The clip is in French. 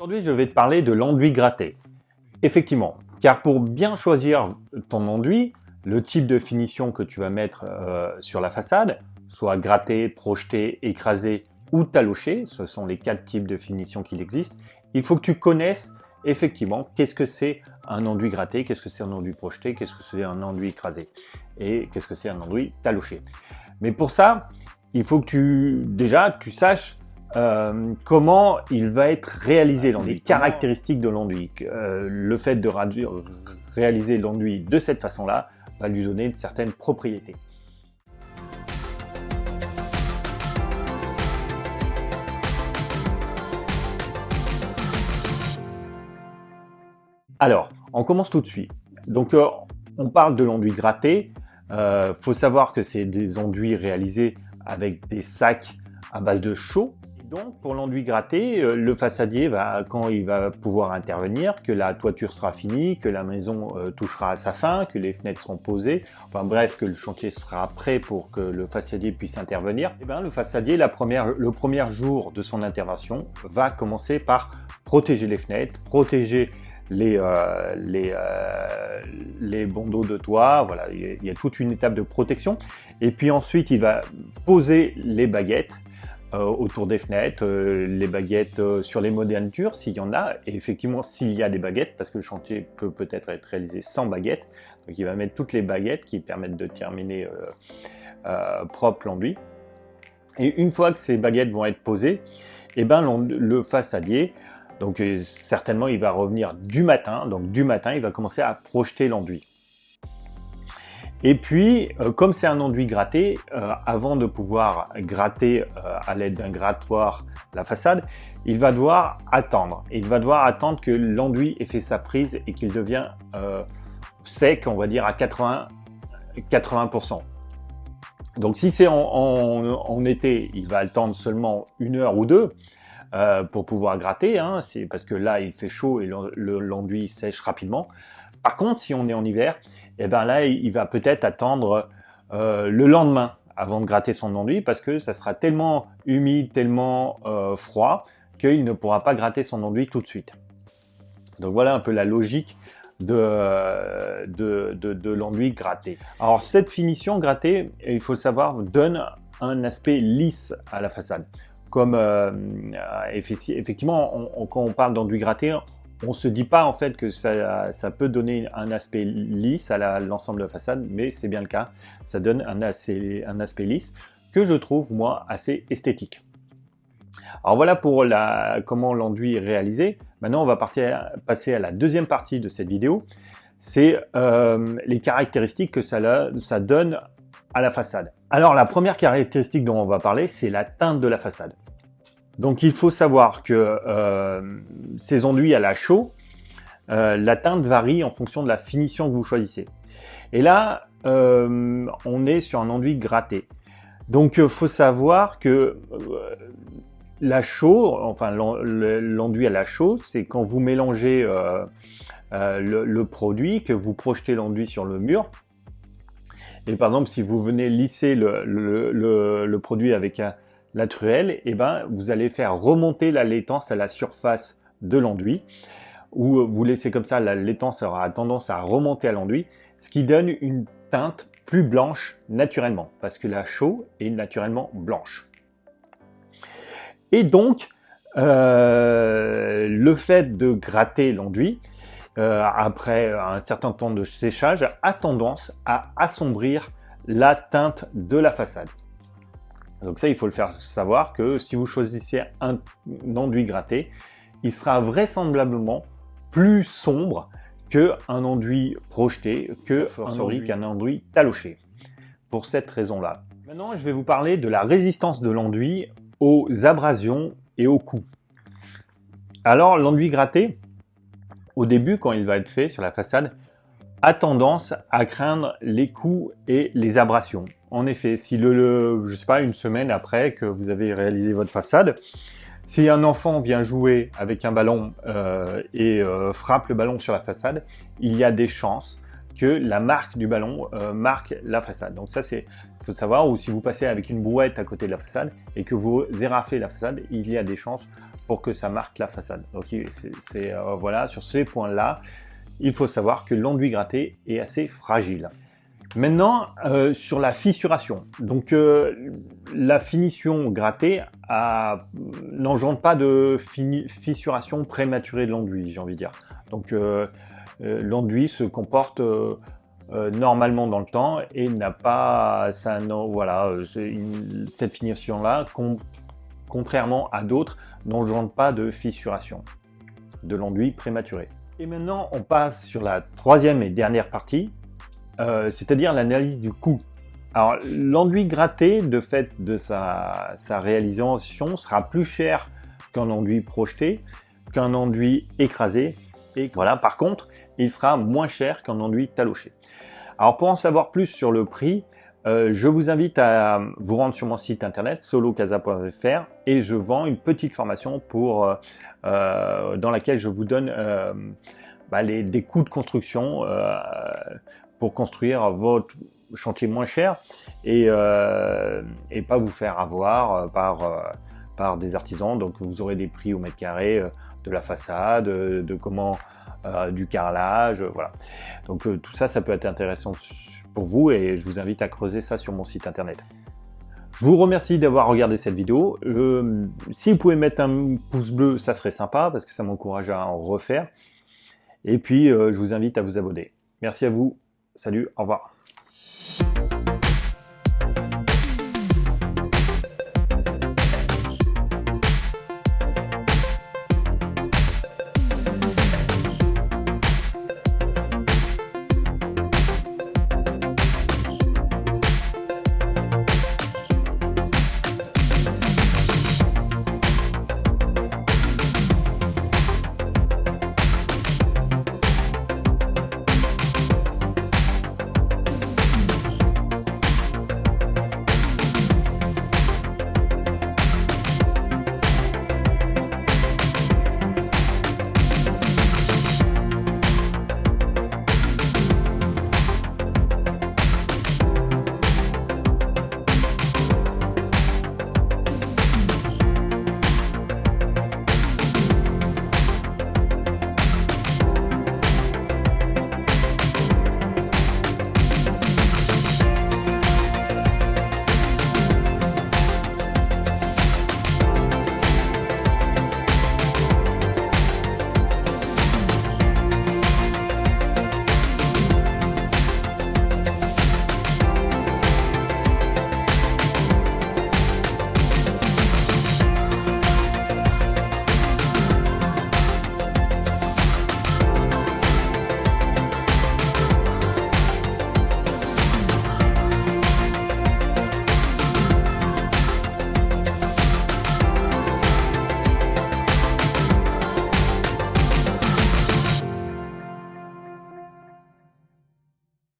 Aujourd'hui, je vais te parler de l'enduit gratté. Effectivement, car pour bien choisir ton enduit, le type de finition que tu vas mettre sur la façade, soit gratté, projeté, écrasé ou taloché, ce sont les 4 types de finition qu'il existe, il faut que tu connaisses effectivement qu'est-ce que c'est un enduit gratté, qu'est-ce que c'est un enduit projeté, qu'est-ce que c'est un enduit écrasé et qu'est-ce que c'est un enduit taloché. Mais pour ça, il faut que tu saches comment il va être réalisé l'enduit, les caractéristiques de l'enduit. Le fait de réaliser l'enduit de cette façon-là va lui donner certaines propriétés. Alors, on commence tout de suite. Donc, on parle de l'enduit gratté. Faut savoir que c'est des enduits réalisés avec des sacs à base de chaux. Donc, pour l'enduit gratté, le façadier quand il va pouvoir intervenir, que la toiture sera finie, que la maison touchera à sa fin, que les fenêtres seront posées, enfin bref, que le chantier sera prêt pour que le façadier puisse intervenir, et bien le façadier, le premier jour de son intervention, va commencer par protéger les fenêtres, protéger les bandeaux de toit, voilà, il y a toute une étape de protection. Et puis ensuite, il va poser les baguettes autour des fenêtres, les baguettes sur les modernitures s'il y en a, et effectivement s'il y a des baguettes, parce que le chantier peut-être être réalisé sans baguettes, donc il va mettre toutes les baguettes qui permettent de terminer propre l'enduit. Et une fois que ces baguettes vont être posées, et ben le façadier, donc certainement il va revenir du matin, donc du matin il va commencer à projeter l'enduit. Et puis, comme c'est un enduit gratté, avant de pouvoir gratter à l'aide d'un grattoir la façade, il va devoir attendre. Il va devoir attendre que l'enduit ait fait sa prise et qu'il devient sec, on va dire à 80%. Donc si c'est en été, il va attendre seulement 1 heure ou 2 pour pouvoir gratter, hein, c'est parce que là il fait chaud et l'enduit sèche rapidement. Par contre, si on est en hiver, et ben là, il va peut-être attendre le lendemain avant de gratter son enduit parce que ça sera tellement humide, tellement froid qu'il ne pourra pas gratter son enduit tout de suite. Donc voilà un peu la logique de l'enduit gratté. Alors cette finition grattée, il faut le savoir, donne un aspect lisse à la façade. Comme effectivement, quand on parle d'enduit gratté, on ne se dit pas en fait que ça peut donner un aspect lisse à l'ensemble de la façade, mais c'est bien le cas. Ça donne un aspect lisse que je trouve moi assez esthétique. Alors voilà pour comment l'enduit est réalisé. Maintenant on va passer à la deuxième partie de cette vidéo. C'est les caractéristiques que ça donne à la façade. Alors la première caractéristique dont on va parler, c'est la teinte de la façade. Donc il faut savoir que ces enduits à la chaux, la teinte varie en fonction de la finition que vous choisissez. Et là, on est sur un enduit gratté. Donc il faut savoir que la chaux, enfin l'enduit à la chaux, c'est quand vous mélangez le produit, que vous projetez l'enduit sur le mur. Et par exemple, si vous venez lisser le produit avec la truelle, et ben, vous allez faire remonter la laitance à la surface de l'enduit, ou vous laissez comme ça, la laitance aura tendance à remonter à l'enduit, ce qui donne une teinte plus blanche naturellement, parce que la chaux est naturellement blanche. Et donc, le fait de gratter l'enduit, après un certain temps de séchage, a tendance à assombrir la teinte de la façade. Donc ça, il faut le faire savoir que si vous choisissez un enduit gratté, il sera vraisemblablement plus sombre qu'un enduit projeté, qu'un enduit taloché, pour cette raison-là. Maintenant, je vais vous parler de la résistance de l'enduit aux abrasions et aux coups. Alors, l'enduit gratté, au début, quand il va être fait sur la façade, a tendance à craindre les coups et les abrasions. En effet, si je sais pas, une semaine après que vous avez réalisé votre façade, si un enfant vient jouer avec un ballon et frappe le ballon sur la façade, il y a des chances que la marque du ballon marque la façade. Donc ça, il faut savoir, ou si vous passez avec une brouette à côté de la façade et que vous éraflez la façade, il y a des chances pour que ça marque la façade. Donc voilà, sur ces points-là, il faut savoir que l'enduit gratté est assez fragile. Maintenant, sur la fissuration. Donc, la finition grattée n'engendre pas de fissuration prématurée de l'enduit, j'ai envie de dire. Donc, l'enduit se comporte normalement dans le temps et n'a pas, cette finition-là, contrairement à d'autres, n'engendre pas de fissuration de l'enduit prématuré. Et maintenant, on passe sur la troisième et dernière partie, c'est-à-dire l'analyse du coût. Alors, l'enduit gratté, de fait de sa réalisation, sera plus cher qu'un enduit projeté, qu'un enduit écrasé, et voilà, par contre, il sera moins cher qu'un enduit taloché. Alors, pour en savoir plus sur le prix, je vous invite à vous rendre sur mon site internet solocasa.fr et je vends une petite formation dans laquelle je vous donne des coûts de construction pour construire votre chantier moins cher et pas vous faire avoir par des artisans. Donc vous aurez des prix au mètre carré de la façade, du carrelage, voilà. Donc tout ça, ça peut être intéressant pour vous et je vous invite à creuser ça sur mon site internet. Je vous remercie d'avoir regardé cette vidéo. Si vous pouvez mettre un pouce bleu, ça serait sympa parce que ça m'encourage à en refaire. Et puis, je vous invite à vous abonner. Merci à vous. Salut, au revoir.